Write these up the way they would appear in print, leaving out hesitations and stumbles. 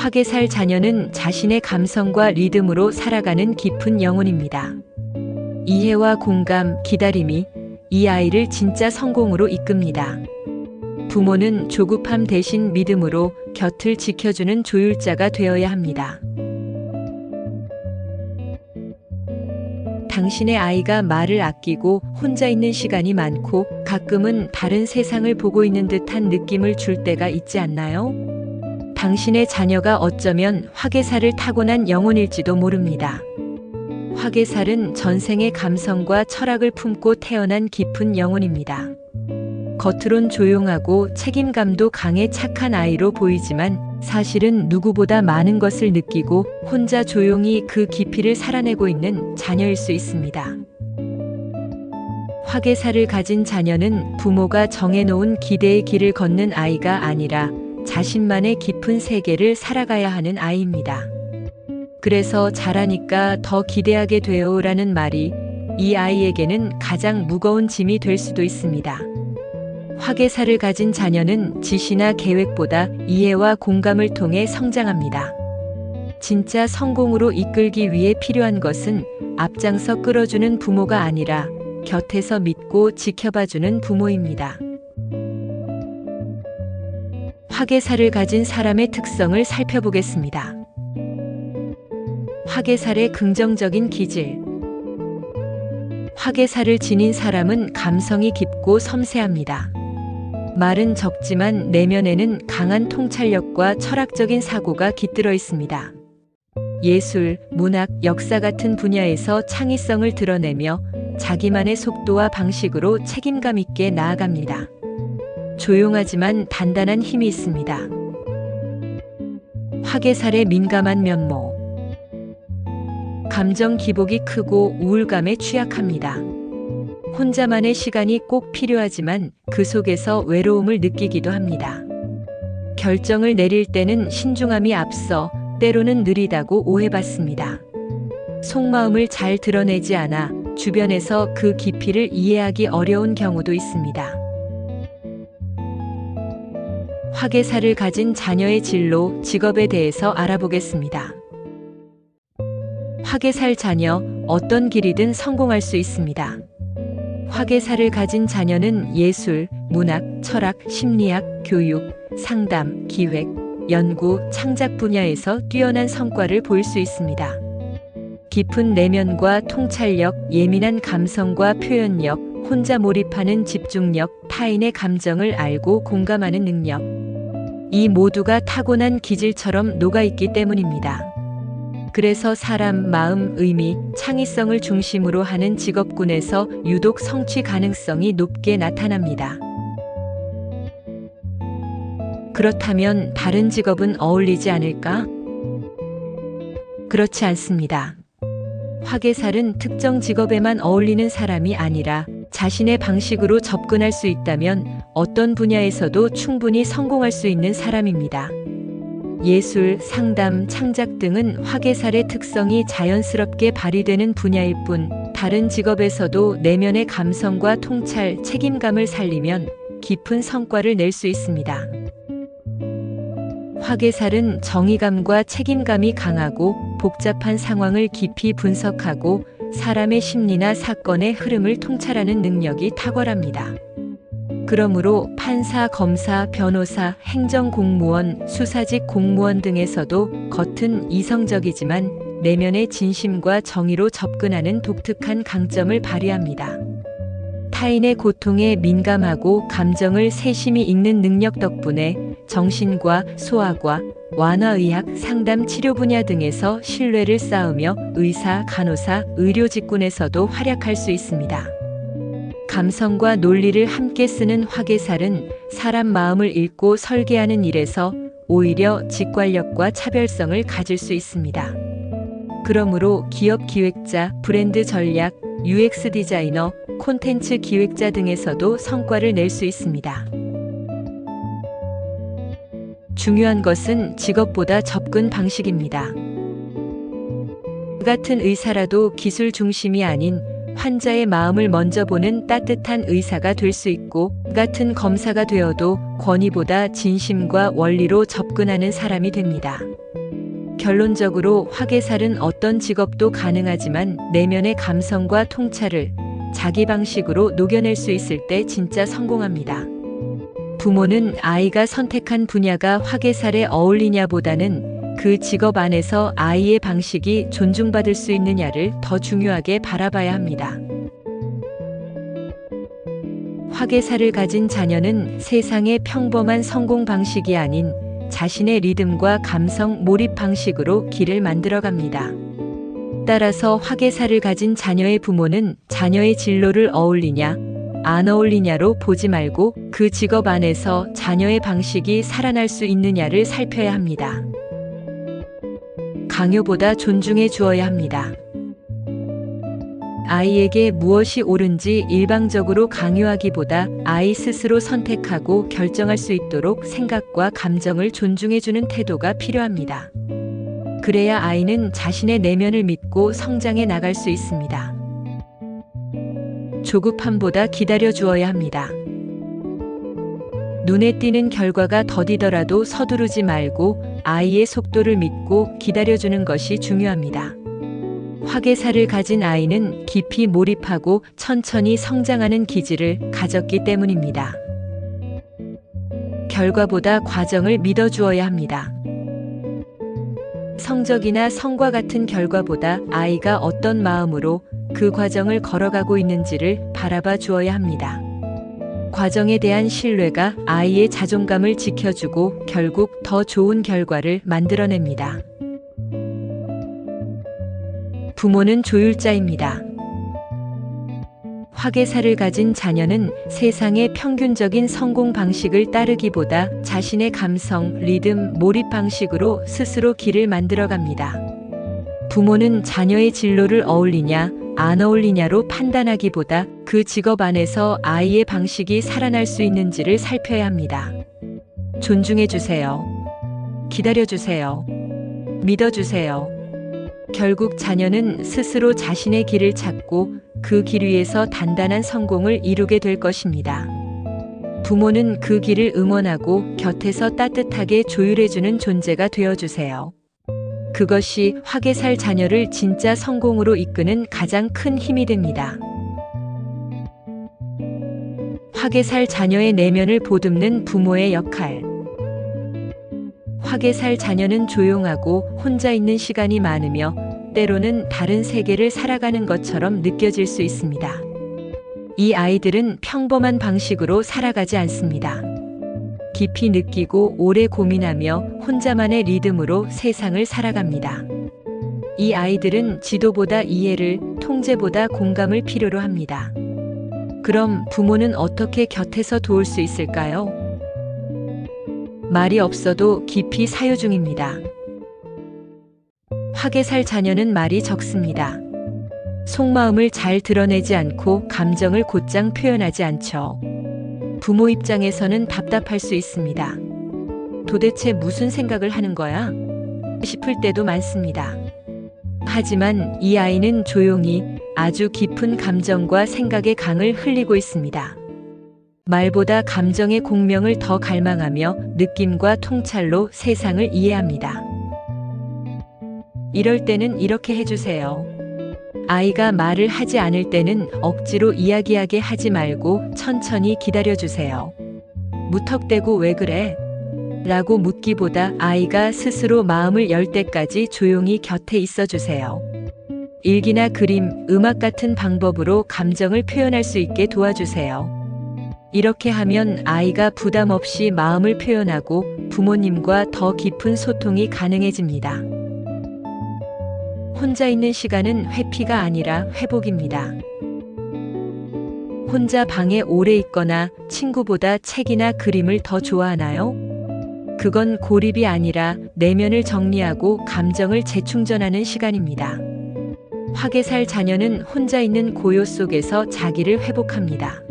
화개살 자녀는 자신의 감성과 리듬으로 살아가는 깊은 영혼입니다. 이해와 공감, 기다림이 이 아이를 진짜 성공으로 이끕니다. 부모는 조급함 대신 믿음으로 곁을 지켜주는 조율자가 되어야 합니다. 당신의 아이가 말을 아끼고 혼자 있는 시간이 많고 가끔은 다른 세상을 보고 있는 듯한 느낌을 줄 때가 있지 않나요? 당신의 자녀가 어쩌면 화개살을 타고난 영혼일지도 모릅니다. 화개살은 전생의 감성과 철학을 품고 태어난 깊은 영혼입니다. 겉으론 조용하고 책임감도 강해 착한 아이로 보이지만 사실은 누구보다 많은 것을 느끼고 혼자 조용히 그 깊이를 살아내고 있는 자녀일 수 있습니다. 화개살을 가진 자녀는 부모가 정해놓은 기대의 길을 걷는 아이가 아니라 자신만의 깊은 세계를 살아가야 하는 아이입니다. 그래서 잘하니까 더 기대하게 돼요라는 말이 이 아이에게는 가장 무거운 짐이 될 수도 있습니다. 화개살을 가진 자녀는 지시나 계획보다 이해와 공감을 통해 성장합니다. 진짜 성공으로 이끌기 위해 필요한 것은 앞장서 끌어주는 부모가 아니라 곁에서 믿고 지켜봐주는 부모입니다. 화개살을 가진 사람의 특성을 살펴보겠습니다. 화개살의 긍정적인 기질. 화개살을 지닌 사람은 감성이 깊고 섬세합니다. 말은 적지만 내면에는 강한 통찰력과 철학적인 사고가 깃들어 있습니다. 예술, 문학, 역사 같은 분야에서 창의성을 드러내며 자기만의 속도와 방식으로 책임감 있게 나아갑니다. 조용하지만 단단한 힘이 있습니다. 화개살의 민감한 면모. 감정 기복이 크고 우울감에 취약합니다. 혼자만의 시간이 꼭 필요하지만 그 속에서 외로움을 느끼기도 합니다. 결정을 내릴 때는 신중함이 앞서 때로는 느리다고 오해받습니다. 속마음을 잘 드러내지 않아 주변에서 그 깊이를 이해하기 어려운 경우도 있습니다. 화개살을 가진 자녀의 진로, 직업에 대해서 알아보겠습니다. 화개살 자녀, 어떤 길이든 성공할 수 있습니다. 화개살을 가진 자녀는 예술, 문학, 철학, 심리학, 교육, 상담, 기획, 연구, 창작 분야에서 뛰어난 성과를 보일 수 있습니다. 깊은 내면과 통찰력, 예민한 감성과 표현력, 혼자 몰입하는 집중력, 타인의 감정을 알고 공감하는 능력. 이 모두가 타고난 기질처럼 녹아있기 때문입니다. 그래서 사람, 마음, 의미, 창의성을 중심으로 하는 직업군에서 유독 성취 가능성이 높게 나타납니다. 그렇다면 다른 직업은 어울리지 않을까? 그렇지 않습니다. 화개살은 특정 직업에만 어울리는 사람이 아니라 자신의 방식으로 접근할 수 있다면 어떤 분야에서도 충분히 성공할 수 있는 사람입니다. 예술, 상담, 창작 등은 화개살의 특성이 자연스럽게 발휘되는 분야일 뿐 다른 직업에서도 내면의 감성과 통찰, 책임감을 살리면 깊은 성과를 낼 수 있습니다. 화개살은 정의감과 책임감이 강하고 복잡한 상황을 깊이 분석하고 사람의 심리나 사건의 흐름을 통찰하는 능력이 탁월합니다. 그러므로 판사, 검사, 변호사, 행정공무원, 수사직 공무원 등에서도 겉은 이성적이지만 내면의 진심과 정의로 접근하는 독특한 강점을 발휘합니다. 타인의 고통에 민감하고 감정을 세심히 읽는 능력 덕분에 정신과 소아과, 완화의학, 상담, 치료 분야 등에서 신뢰를 쌓으며 의사, 간호사, 의료 직군에서도 활약할 수 있습니다. 감성과 논리를 함께 쓰는 화개살은 사람 마음을 읽고 설계하는 일에서 오히려 직관력과 차별성을 가질 수 있습니다. 그러므로 기업 기획자, 브랜드 전략, UX 디자이너, 콘텐츠 기획자 등에서도 성과를 낼 수 있습니다. 중요한 것은 직업보다 접근 방식입니다. 같은 의사라도 기술 중심이 아닌 환자의 마음을 먼저 보는 따뜻한 의사가 될 수 있고, 같은 검사가 되어도 권위보다 진심과 원리로 접근하는 사람이 됩니다. 결론적으로 화개살은 어떤 직업도 가능하지만 내면의 감성과 통찰을 자기 방식으로 녹여낼 수 있을 때 진짜 성공합니다. 부모는 아이가 선택한 분야가 화개살에 어울리냐보다는 그 직업 안에서 아이의 방식이 존중받을 수 있느냐를 더 중요하게 바라봐야 합니다. 화개살을 가진 자녀는 세상의 평범한 성공 방식이 아닌 자신의 리듬과 감성 몰입 방식으로 길을 만들어갑니다. 따라서 화개살을 가진 자녀의 부모는 자녀의 진로를 어울리냐, 안 어울리냐로 보지 말고 그 직업 안에서 자녀의 방식이 살아날 수 있느냐를 살펴야 합니다. 강요보다 존중해 주어야 합니다. 아이에게 무엇이 옳은지 일방적으로 강요하기보다 아이 스스로 선택하고 결정할 수 있도록 생각과 감정을 존중해주는 태도가 필요합니다. 그래야 아이는 자신의 내면을 믿고 성장해 나갈 수 있습니다. 조급함보다 기다려 주어야 합니다. 눈에 띄는 결과가 더디더라도 서두르지 말고 아이의 속도를 믿고 기다려주는 것이 중요합니다. 화개살을 가진 아이는 깊이 몰입하고 천천히 성장하는 기질을 가졌기 때문입니다. 결과보다 과정을 믿어주어야 합니다. 성적이나 성과 같은 결과보다 아이가 어떤 마음으로 그 과정을 걸어가고 있는지를 바라봐 주어야 합니다. 과정에 대한 신뢰가 아이의 자존감을 지켜주고 결국 더 좋은 결과를 만들어냅니다. 부모는 조율자입니다. 화개살을 가진 자녀는 세상의 평균적인 성공 방식을 따르기보다 자신의 감성, 리듬, 몰입 방식으로 스스로 길을 만들어갑니다. 부모는 자녀의 진로를 어울리냐, 안 어울리냐로 판단하기보다 그 직업 안에서 아이의 방식이 살아날 수 있는지를 살펴야 합니다. 존중해 주세요. 기다려 주세요. 믿어 주세요. 결국 자녀는 스스로 자신의 길을 찾고 그 길 위에서 단단한 성공을 이루게 될 것입니다. 부모는 그 길을 응원하고 곁에서 따뜻하게 조율해주는 존재가 되어주세요. 그것이 화개살 자녀를 진짜 성공으로 이끄는 가장 큰 힘이 됩니다. 화개살 자녀의 내면을 보듬는 부모의 역할. 화개살 자녀는 조용하고 혼자 있는 시간이 많으며 때로는 다른 세계를 살아가는 것처럼 느껴질 수 있습니다. 이 아이들은 평범한 방식으로 살아가지 않습니다. 깊이 느끼고 오래 고민하며 혼자만의 리듬으로 세상을 살아갑니다. 이 아이들은 지도보다 이해를, 통제보다 공감을 필요로 합니다. 그럼 부모는 어떻게 곁에서 도울 수 있을까요? 말이 없어도 깊이 사유 중입니다. 화개살 자녀는 말이 적습니다. 속마음을 잘 드러내지 않고 감정을 곧장 표현하지 않죠. 부모 입장에서는 답답할 수 있습니다. 도대체 무슨 생각을 하는 거야? 싶을 때도 많습니다. 하지만 이 아이는 조용히 아주 깊은 감정과 생각의 강을 흘리고 있습니다. 말보다 감정의 공명을 더 갈망하며 느낌과 통찰로 세상을 이해합니다. 이럴 때는 이렇게 해주세요. 아이가 말을 하지 않을 때는 억지로 이야기하게 하지 말고 천천히 기다려주세요. 무턱대고 왜 그래? 라고 묻기보다 아이가 스스로 마음을 열 때까지 조용히 곁에 있어주세요. 일기나 그림, 음악 같은 방법으로 감정을 표현할 수 있게 도와주세요. 이렇게 하면 아이가 부담 없이 마음을 표현하고 부모님과 더 깊은 소통이 가능해집니다. 혼자 있는 시간은 회피가 아니라 회복입니다. 혼자 방에 오래 있거나 친구보다 책이나 그림을 더 좋아하나요? 그건 고립이 아니라 내면을 정리하고 감정을 재충전하는 시간입니다. 화개살 자녀는 혼자 있는 고요 속에서 자기를 회복합니다.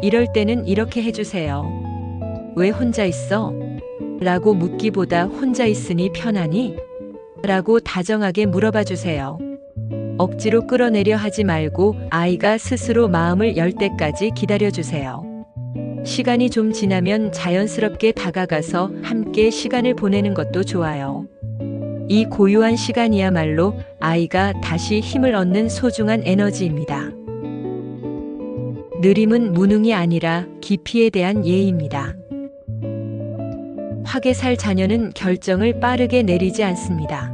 이럴 때는 이렇게 해주세요. 왜 혼자 있어? 라고 묻기보다 혼자 있으니 편하니? 라고 다정하게 물어봐 주세요. 억지로 끌어내려 하지 말고 아이가 스스로 마음을 열 때까지 기다려 주세요. 시간이 좀 지나면 자연스럽게 다가가서 함께 시간을 보내는 것도 좋아요. 이 고요한 시간이야말로 아이가 다시 힘을 얻는 소중한 에너지입니다. 느림은 무능이 아니라 깊이에 대한 예의입니다. 확에 살 자녀는 결정을 빠르게 내리지 않습니다.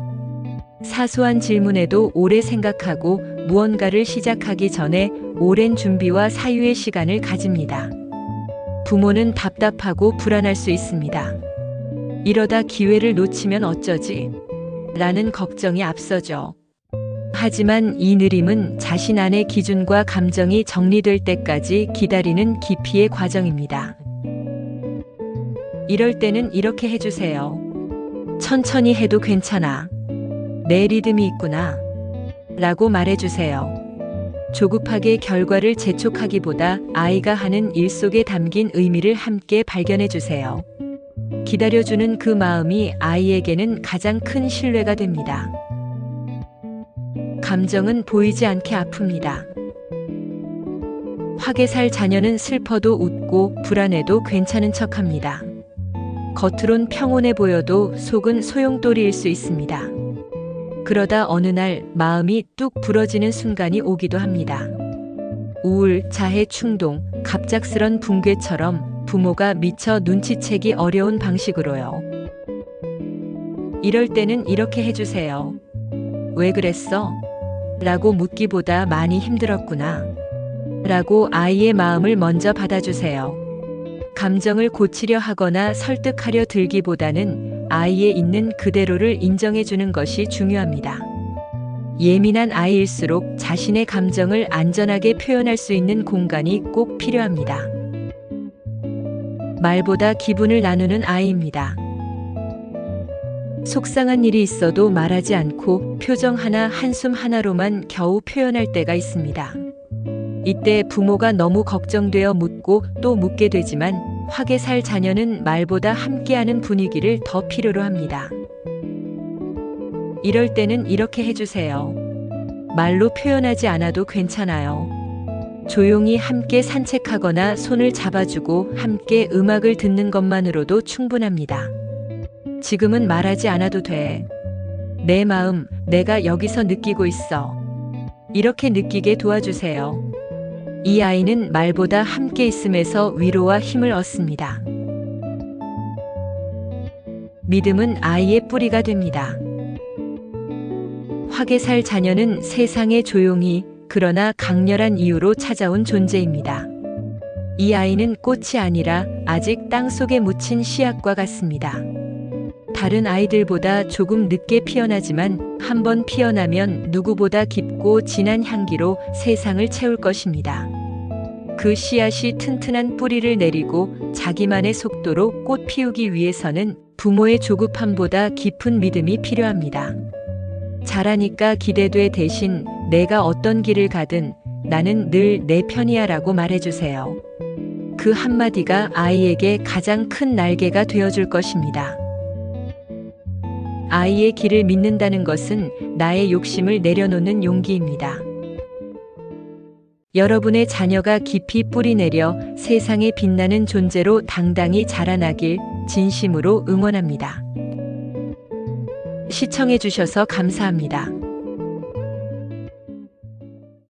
사소한 질문에도 오래 생각하고 무언가를 시작하기 전에 오랜 준비와 사유의 시간을 가집니다. 부모는 답답하고 불안할 수 있습니다. 이러다 기회를 놓치면 어쩌지? 라는 걱정이 앞서죠. 하지만 이 느림은 자신 안의 기준과 감정이 정리될 때까지 기다리는 깊이의 과정입니다. 이럴 때는 이렇게 해주세요. 천천히 해도 괜찮아. 내 리듬이 있구나. 라고 말해주세요. 조급하게 결과를 재촉하기보다 아이가 하는 일 속에 담긴 의미를 함께 발견해주세요. 기다려주는 그 마음이 아이에게는 가장 큰 신뢰가 됩니다. 감정은 보이지 않게 아픕니다. 확에 살 자녀는 슬퍼도 웃고 불안해도 괜찮은 척합니다. 겉으론 평온해 보여도 속은 소용돌이일 수 있습니다. 그러다 어느 날 마음이 뚝 부러지는 순간이 오기도 합니다. 우울, 자해 충동, 갑작스런 붕괴처럼 부모가 미처 눈치채기 어려운 방식으로요. 이럴 때는 이렇게 해주세요. 왜 그랬어? 라고 묻기보다 많이 힘들었구나. 라고 아이의 마음을 먼저 받아주세요. 감정을 고치려 하거나 설득하려 들기보다는 아이의 있는 그대로를 인정해주는 것이 중요합니다. 예민한 아이일수록 자신의 감정을 안전하게 표현할 수 있는 공간이 꼭 필요합니다. 말보다 기분을 나누는 아이입니다. 속상한 일이 있어도 말하지 않고 표정 하나, 한숨 하나로만 겨우 표현할 때가 있습니다. 이때 부모가 너무 걱정되어 묻고 또 묻게 되지만 확에 살 자녀는 말보다 함께하는 분위기를 더 필요로 합니다. 이럴 때는 이렇게 해주세요. 말로 표현하지 않아도 괜찮아요. 조용히 함께 산책하거나 손을 잡아주고 함께 음악을 듣는 것만으로도 충분합니다. 지금은 말하지 않아도 돼. 내 마음, 내가 여기서 느끼고 있어. 이렇게 느끼게 도와주세요. 이 아이는 말보다 함께 있음에서 위로와 힘을 얻습니다. 믿음은 아이의 뿌리가 됩니다. 확에 살 자녀는 세상에 조용히 그러나 강렬한 이유로 찾아온 존재입니다. 이 아이는 꽃이 아니라 아직 땅속에 묻힌 씨앗과 같습니다. 다른 아이들보다 조금 늦게 피어나지만 한번 피어나면 누구보다 깊고 진한 향기로 세상을 채울 것입니다. 그 씨앗이 튼튼한 뿌리를 내리고 자기만의 속도로 꽃 피우기 위해서는 부모의 조급함보다 깊은 믿음이 필요합니다. 잘하니까 기대돼 대신 내가 어떤 길을 가든 나는 늘 내 편이야 라고 말해주세요. 그 한마디가 아이에게 가장 큰 날개가 되어줄 것입니다. 아이의 길을 믿는다는 것은 나의 욕심을 내려놓는 용기입니다. 여러분의 자녀가 깊이 뿌리내려 세상에 빛나는 존재로 당당히 자라나길 진심으로 응원합니다. 시청해 주셔서 감사합니다.